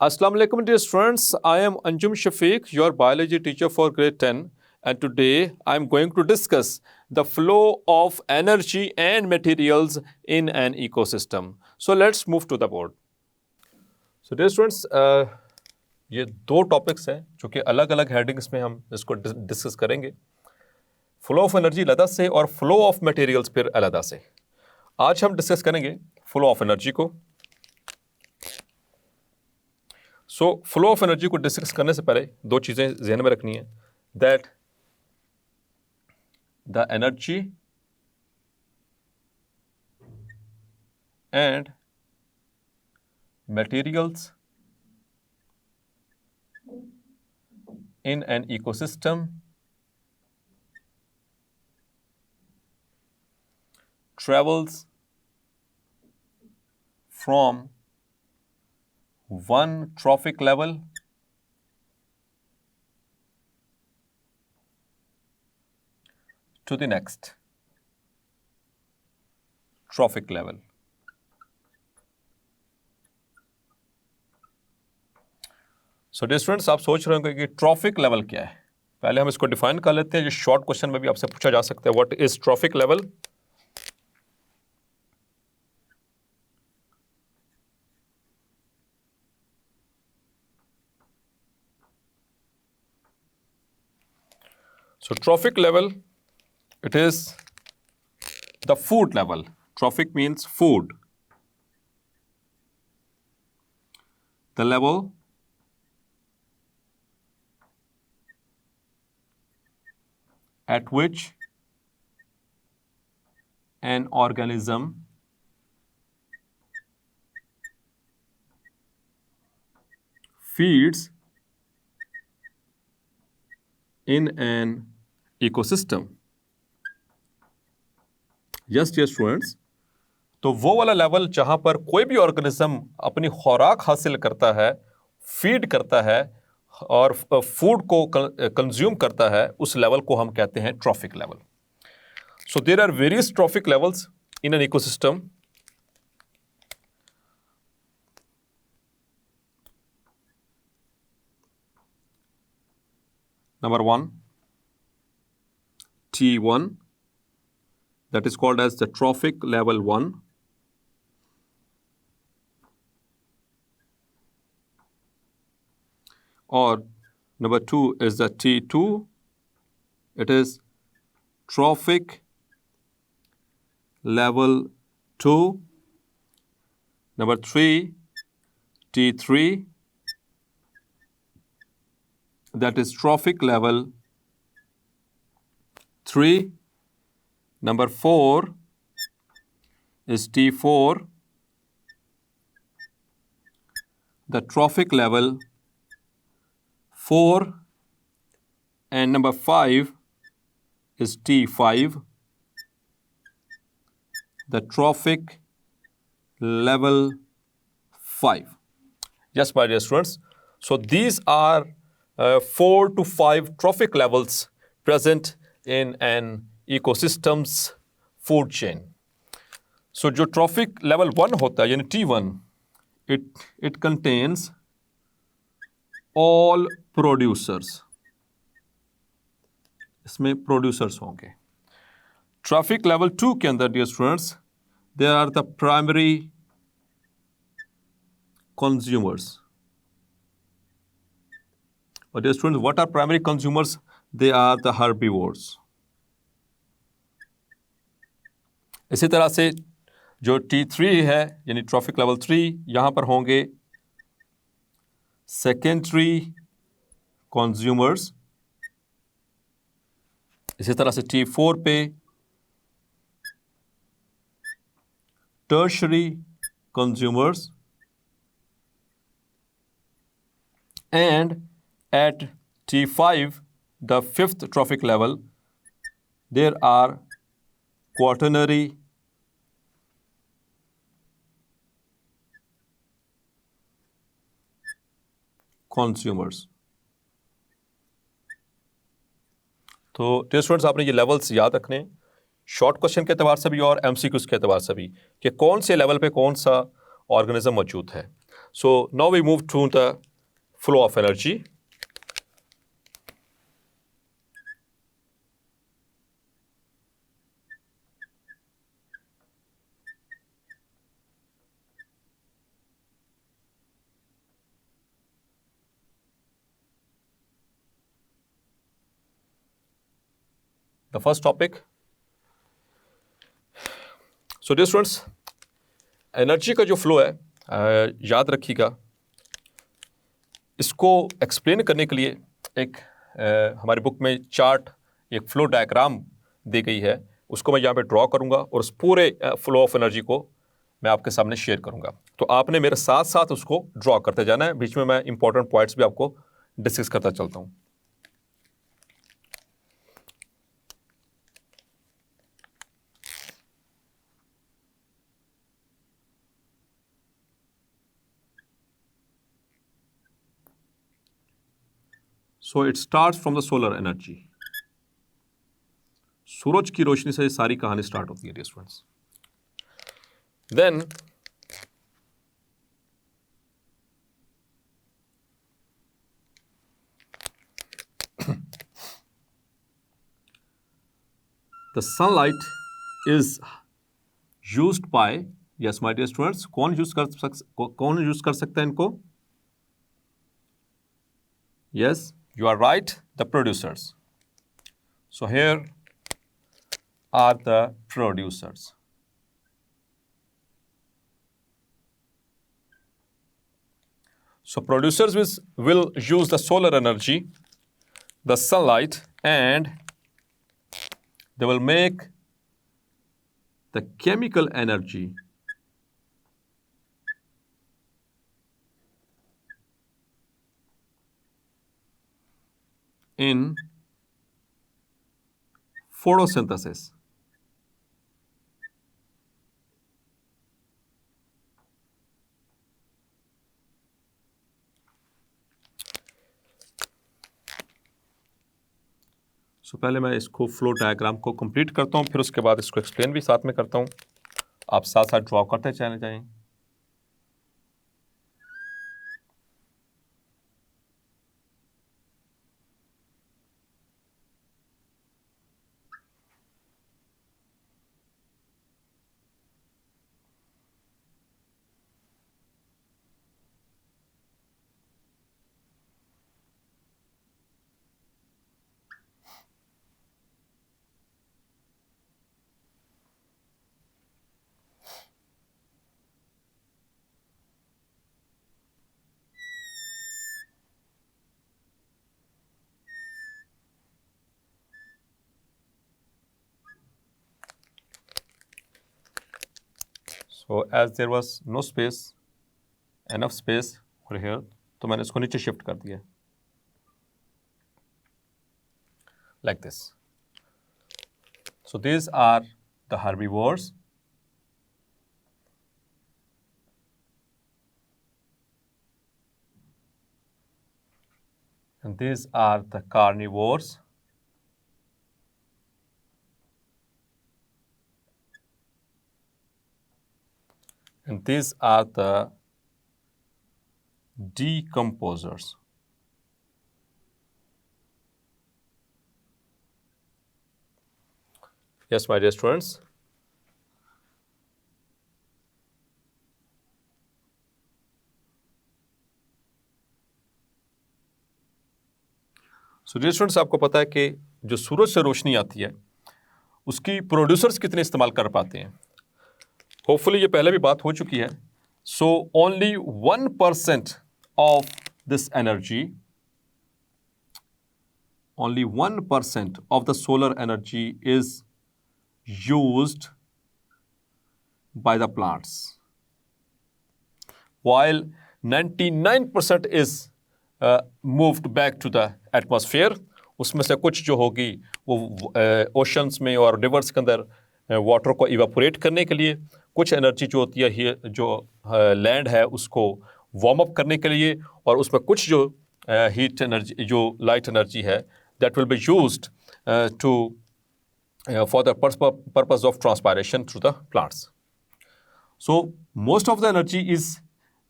Assalamu alaikum dear students, I am Anjum Shafiq, your biology teacher for grade 10, and today I am going to discuss the flow of energy and materials in an ecosystem. So let's move to the board. So dear students, ये दो topics हैं जो कि अलग अलग headings में हम इसको डिस्कस करेंगे। फ्लो ऑफ एनर्जी अलग से और फ्लो ऑफ मटेरियल्स फिर अलग से। आज हम डिस्कस करेंगे फ्लो ऑफ एनर्जी को। सो फ्लो ऑफ एनर्जी को डिस्कस करने से पहले दो चीज़ें ध्यान में रखनी है, that the energy and materials in an ecosystem travels from one trophic level to the next trophic level. So dear students, आप सोच रहे होंगे कि ट्रॉफिक लेवल क्या है। पहले हम इसको डिफाइन कर लेते हैं, जो शॉर्ट क्वेश्चन में भी आपसे पूछा जा सकता है, what is trophic level. So trophic level, it is the food level. Trophic means food, the level at which an organism feeds in an ecosystem. Yes, dear students, तो वो वाला लेवल जहां पर कोई भी ऑर्गेनिज्म अपनी खुराक हासिल करता है, फीड करता है और फूड को कंज्यूम करता है, उस लेवल को हम कहते हैं trophic level. So there are various trophic levels in an ecosystem. Number 1, T1, that is called as the trophic level 1. Or number 2 is the T2. It is trophic level 2. Number 3, T3. That is trophic level 3. Number 4 is T4. The trophic level 4, and number 5 is T5, the trophic level 5. Yes, my dear students. So these are 4 to 5 trophic levels present in an ecosystem's food chain. So जो trophic level 1 होता है, यानी T1, it contains all producers. इसमें producers होंगे। Trophic level 2 के अंदर dear students, there are the primary consumers. और dear students, what are primary consumers? They are the herbivores. इसी तरह से जो T3 है यानी ट्रैफिक लेवल 3, यहां पर होंगे सेकेंडरी कंज्यूमर्स। इसी तरह से T4 पे tertiary consumers, and at T5, the 5th trophic level, there are quaternary consumers. तो डियर स्टूडेंट्स, आपने ये लेवल्स याद रखने हैं, शॉर्ट क्वेश्चन के एतबार से भी और एमसीक्यूज के एतबार से भी, कि कौन से लेवल पे कौन सा ऑर्गेनिज्म मौजूद है। So now we move to the flow of energy. The first topic. So dear students, energy का जो फ्लो है याद रखिएगा, इसको एक्सप्लेन करने के लिए एक हमारी बुक में चार्ट, एक फ्लो डायग्राम दी गई है, उसको मैं यहाँ पे ड्रॉ करूँगा और उस पूरे फ्लो ऑफ एनर्जी को मैं आपके सामने शेयर करूँगा। तो आपने मेरे साथ साथ उसको ड्रॉ करते जाना है, बीच में मैं इंपॉर्टेंट पॉइंट्स भी आपको डिस्कस करता चलता हूँ। So it starts from the solar energy. सूरज की रोशनी से सारी कहानी स्टार्ट होती है, dear students. Then the sunlight is used by, yes my dear students, कौन यूज कर सकता है इनको? Yes, you are right, the producers. So here are the producers. So producers will use the solar energy, the sunlight, and they will make the chemical energy in photosynthesis. So पहले मैं इसको flow diagram को complete करता हूँ, फिर उसके बाद इसको एक्सप्लेन भी साथ में करता हूँ। आप साथ साथ ड्रॉ करते चले जाएं। So as there was no space, enough space over here, तो मैंने इसको नीचे शिफ्ट कर दिया like this. So these are the herbivores. And these are the carnivores. And these are the decomposers. Yes, my dear students. So dear students, आपको पता है कि जो सूरज से रोशनी आती है उसकी प्रोड्यूसर्स कितने इस्तेमाल कर पाते हैं? होपफुली ये पहले भी बात हो चुकी है. So only 1% of this energy, only 1% of the solar energy is used by the plants, while 99% is moved back to the atmosphere. उसमें से कुछ जो होगी वो ओशंस में और रिवर्स के अंदर वाटर को इवेपोरेट करने के लिए, कुछ एनर्जी जो होती है जो लैंड है उसको वार्म अप करने के लिए, और उसमें कुछ जो हीट एनर्जी, जो लाइट एनर्जी है, that will be used to for the purpose of transpiration through the plants. So most of the energy is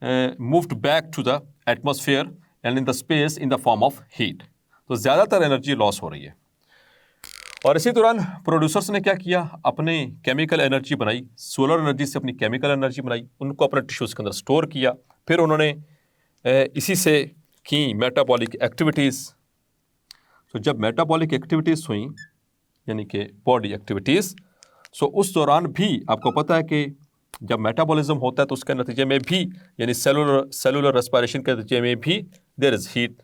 moved back to the atmosphere and in the space in the form of heat. तो ज़्यादातर energy loss हो रही है। और इसी दौरान producers ने क्या किया, अपने केमिकल एनर्जी बनाई, सोलर एनर्जी से अपनी केमिकल एनर्जी बनाई, उनको अपने टिश्यूज़ के अंदर स्टोर किया, फिर उन्होंने इसी से की मेटाबॉलिक एक्टिविटीज़। तो जब मेटाबॉलिक एक्टिविटीज़ हुई यानी कि बॉडी एक्टिविटीज़, सो उस दौरान भी आपको पता है कि जब मेटाबॉलिज्म होता है तो उसके नतीजे में भी यानी सेलुलर रेस्पिरेशन के नतीजे में भी देयर इज़ हीट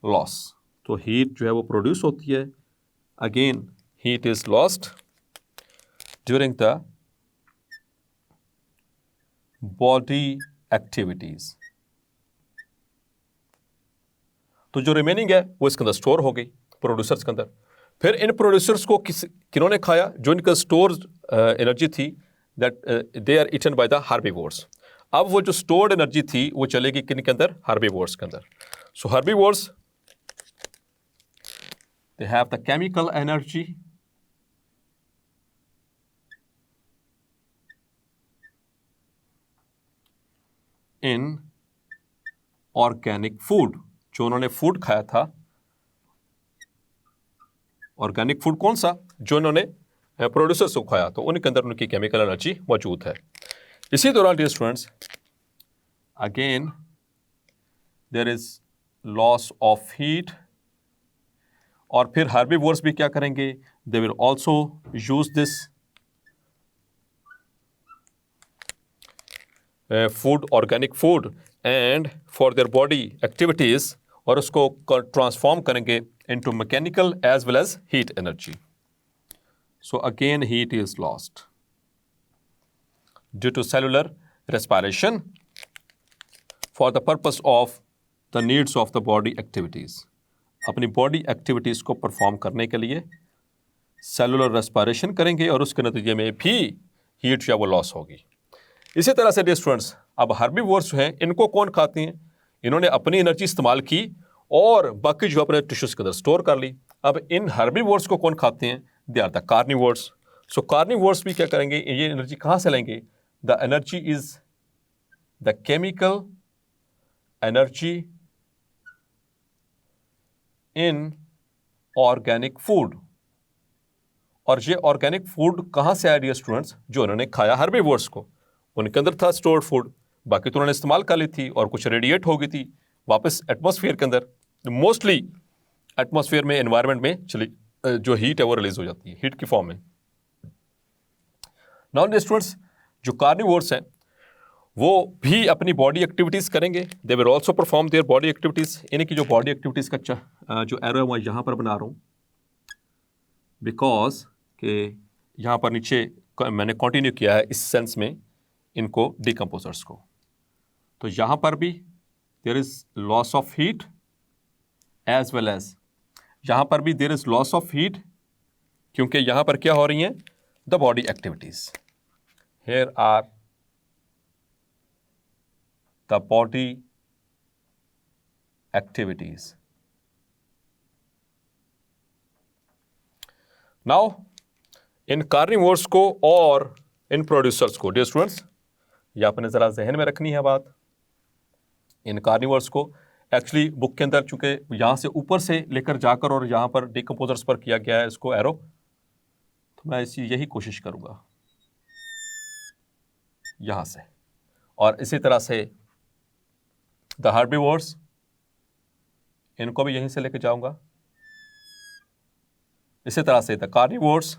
लॉस। तो हीट जो है वो प्रोड्यूस होती है। Again heat is lost during the body activities. तो जो रिमेनिंग है वो इसके अंदर स्टोर हो गई प्रोड्यूसर्स के अंदर। फिर इन प्रोड्यूसर्स को किन्होंने खाया, जो इनका स्टोर एनर्जी थी, that they are eaten by the herbivores. अब वो जो स्टोर्ड एनर्जी थी वो चलेगी किन के अंदर, हार्बीवोर्स के अंदर। So herbivores they have the chemical energy in organic food. जो उन्होंने फूड खाया था, ऑर्गेनिक फूड कौन सा, जो उन्होंने प्रोड्यूसर्स को खाया, तो उनके अंदर उनकी केमिकल एनर्जी मौजूद है। इसी दौरान dear students again there is loss of heat. और फिर हार्बीवोर्स भी क्या करेंगे, they will also use this food, organic food and for their body activities, और उसको ट्रांसफॉर्म करेंगे into mechanical as well as heat energy. So again heat is lost due to cellular respiration for the purpose of the needs of the body activities. अपनी body activities को perform करने के लिए cellular respiration करेंगे और उसके नतीजे में भी heat जो है वो loss होगी। इसी तरह से dear students अब herbivores जो हैं इनको कौन खाते हैं, इन्होंने अपनी एनर्जी इस्तेमाल की और बाकी जो अपने टिश्यूज के अंदर स्टोर कर ली। अब इन हर्बीवोर्स को कौन खाते हैं, they are the carnivores. So carnivores भी क्या करेंगे, ये एनर्जी कहाँ से लेंगे, the energy is the chemical energy in organic food. और ये ऑर्गेनिक फूड कहाँ से आया डियर स्टूडेंट्स, जो उन्होंने खाया हर्बीवोर्स को, उनके अंदर था स्टोर्ड फूड, बाकी तो उन्होंने इस्तेमाल कर ली थी और कुछ रेडिएट हो गई थी वापस एटमॉस्फेयर के अंदर। मोस्टली एटमॉस्फेयर में, एनवायरनमेंट में चली जो हीट है वो रिलीज हो जाती है हीट की फॉर्म में। नाउ डियर स्टूडेंट्स जो कार्निवोर्स हैं वो भी अपनी बॉडी एक्टिविटीज़ करेंगे, they will also perform their body activities. इनकी जो बॉडी एक्टिविटीज़ का जो एरो है मैं यहाँ पर बना रहा हूँ, बिकॉज के यहाँ पर नीचे मैंने कंटिन्यू किया है इस सेंस में इनको डिकम्पोजर्स को। तो यहाँ पर भी there is loss of heat as well as यहाँ पर भी there is loss of heat, क्योंकि यहाँ पर क्या हो रही हैं, the body activities. Here are the body activities. Now in carnivores को और इन प्रोड्यूसर्स को डियर स्टूडेंट्स ये आपने ज़रा जहन में रखनी है बात। इन कार्निवोर्स को एक्चुअली बुक के अंदर चूंकि यहाँ से ऊपर से लेकर जाकर और यहाँ पर डिकम्पोजर्स पर किया गया है इसको एरो, तो मैं यही कोशिश करूँगा यहाँ से, और इसी तरह से द हार्बीवोर्स इनको भी यहीं से लेकर जाऊँगा। इसी तरह से द कार्निवोर्स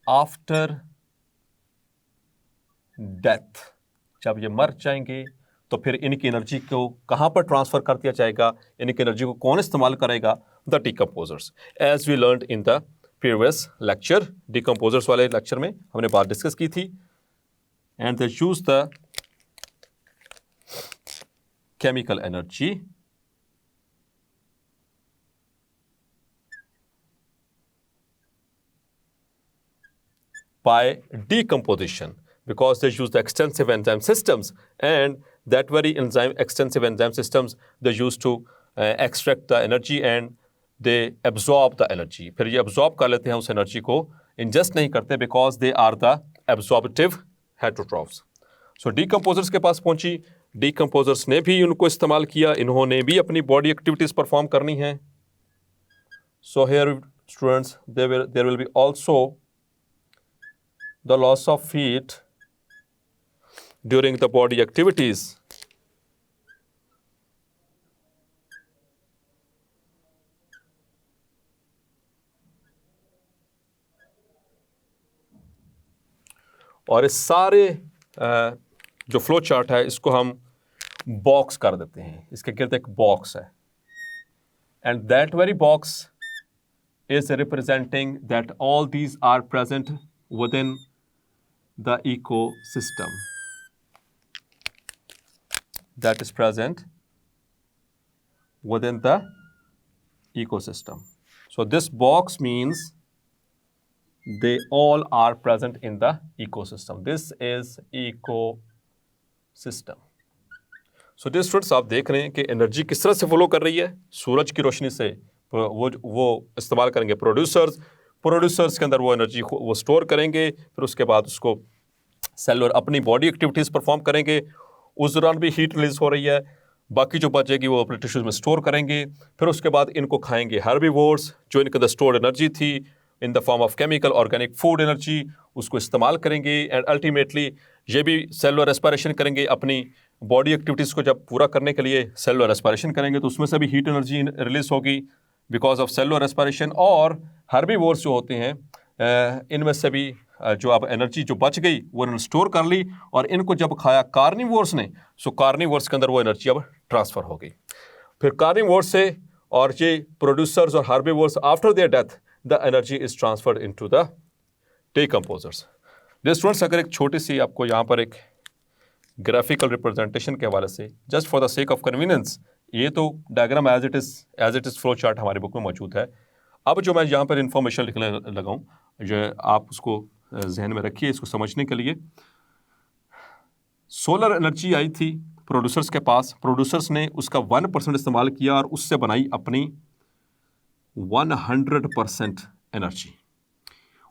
आफ्टर डेथ, जब ये मर जाएंगे तो फिर इनकी एनर्जी को कहाँ पर ट्रांसफ़र कर दिया जाएगा, इनकी एनर्जी को कौन इस्तेमाल करेगा, the decomposers. As we learn in the previous lecture, decomposers वाले लेक्चर में हमने बात डिस्कस की थी। And they use the chemical energy by decomposition, because they use the extensive enzyme systems, and that very extensive enzyme systems they use to extract the energy and they absorb the energy. फिर ये absorb कर लेते हैं उस energy को, ingest नहीं करते because they are the absorptive heterotrophs. So decomposers के पास पहुंची, डीकम्पोजर्स ने भी उनको इस्तेमाल किया, इन्होंने भी अपनी बॉडी एक्टिविटीज़ परफॉर्म करनी है। So here students there will be also the loss of heat during the body activities. और इस सारे जो फ्लो चार्ट है इसको हम बॉक्स कर देते हैं, इसके गिर्द एक बॉक्स है, and that very box is representing that all these are present within the ecosystem that is present within the ecosystem. So this box means they all are present in the ecosystem. This is ecosystem. So dear students, आप देख रहे हैं कि energy किस तरह से flow कर रही है। सूरज की रोशनी से वो इस्तेमाल करेंगे प्रोड्यूसर्स के अंदर वो एनर्जी वो स्टोर करेंगे, फिर उसके बाद उसको सेलुलर अपनी बॉडी एक्टिविटीज़ परफॉर्म करेंगे, उस दौरान भी हीट रिलीज हो रही है, बाकी जो बचेगी वो अपने टिश्यूज में स्टोर करेंगे, फिर उसके बाद इनको खाएंगे हर्बीवोर्स, जो इनके अंदर स्टोर्ड एनर्जी थी in the form of chemical organic food energy, उसको इस्तेमाल करेंगे, एंड अल्टीमेटली ये भी सेलुलर रेस्पिरेशन करेंगे। अपनी बॉडी एक्टिविटीज़ को जब पूरा करने के लिए सेलुलर रेस्पिरेशन करेंगे तो उसमें से भी हीट एनर्जी रिलीज होगी बिकॉज ऑफ सेलुलर रेस्पिरेशन। और हर्बीवोर्स जो होते हैं इनमें से भी जो अब एनर्जी जो बच गई वो इन्होंने स्टोर कर ली, और इनको जब खाया कार्निवोर्स ने, सो कार्निवोर्स के अंदर वो एनर्जी अब ट्रांसफ़र हो गई। फिर कार्निवोर्स से और ये प्रोड्यूसर्स और herbivores after their death the energy is transferred into the decomposers. Dear students, अगर एक छोटी सी आपको यहाँ पर एक ग्राफिकल रिप्रेजेंटेशन के हवाले से just for the sake of convenience, ये तो diagram as it is flow chart हमारी बुक में मौजूद है। अब जो मैं यहाँ पर इंफॉर्मेशन लिखने लगा हूँ, जो आप उसको जहन में रखिए इसको समझने के लिए। सोलर एनर्जी आई थी प्रोड्यूसर्स के पास, प्रोड्यूसर्स ने उसका 1% इस्तेमाल किया और उससे बनाई अपनी 100% एनर्जी,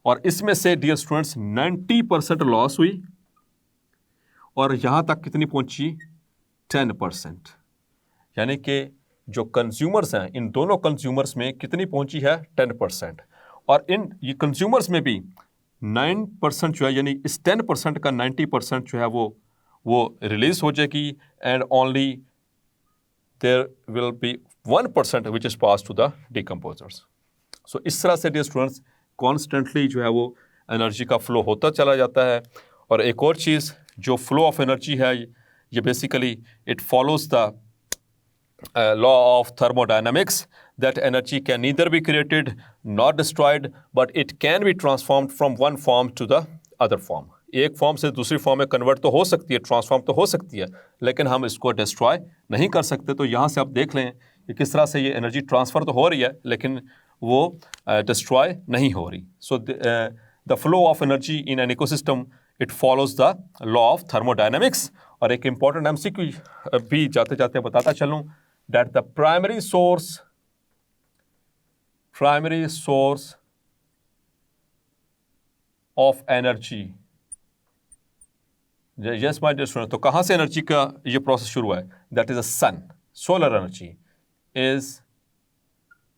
और इसमें से डियर स्टूडेंट्स 90% लॉस हुई, और यहाँ तक कितनी पहुँची 10%, यानी कि जो कंज्यूमर्स हैं इन दोनों कंज्यूमर्स में कितनी पहुँची है 10%, और इन ये कंज्यूमर्स में भी 9% जो है, यानी इस 10% का 90% जो है वो रिलीज हो जाएगी, and only there will be 1% which is pass to the decomposers. So इस तरह से डियर स्टूडेंट्स कॉन्स्टेंटली जो है वो एनर्जी का फ्लो होता चला जाता है। और एक और चीज़ जो फ्लो ऑफ एनर्जी है, ये basically it follows the law of thermodynamics that energy can neither be created nor destroyed, but it can be transformed from one form to the other form. एक फॉर्म से दूसरी form में convert तो हो सकती है, ट्रांसफॉर्म तो हो सकती है, लेकिन हम इसको डिस्ट्रॉय नहीं कर सकते। तो यहाँ से आप देख लें कि किस तरह से ये एनर्जी ट्रांसफ़र तो हो रही है लेकिन वो डिस्ट्रॉय नहीं हो रही। So the flow of energy in an ecosystem it follows the law of thermodynamics. और एक इम्पॉर्टेंट MCQ भी जाते जाते बताता चलूँ, that the primary source of energy, yes my dear student, तो कहाँ से एनर्जी का ये प्रोसेस शुरू हुआ है? That is a sun. Solar energy is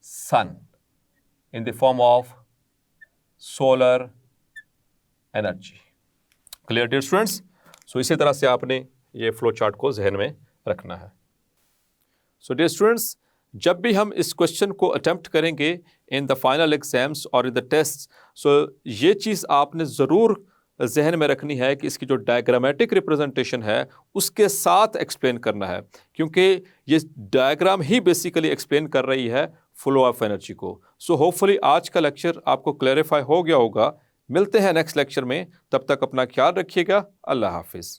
sun in the form of solar energy. Clear dear students? So इसी तरह से आपने ये फ्लो चार्ट को जहन में रखना है। सो डियर स्टूडेंट्स, जब भी हम इस क्वेश्चन को अटेम्प्ट करेंगे इन द फाइनल एग्जाम्स और इन द टेस्ट, सो ये चीज़ आपने ज़रूर जहन में रखनी है कि इसकी जो डायग्रामेटिक रिप्रेजेंटेशन है उसके साथ एक्सप्लेन करना है, क्योंकि ये डायग्राम ही बेसिकली एक्सप्लेन कर रही है फ्लो ऑफ एनर्जी को। सो होपफुली आज का लेक्चर आपको क्लैरिफाई हो गया होगा। मिलते हैं नेक्स्ट लेक्चर में, तब तक अपना ख्याल रखिएगा। अल्लाह हाफिज़।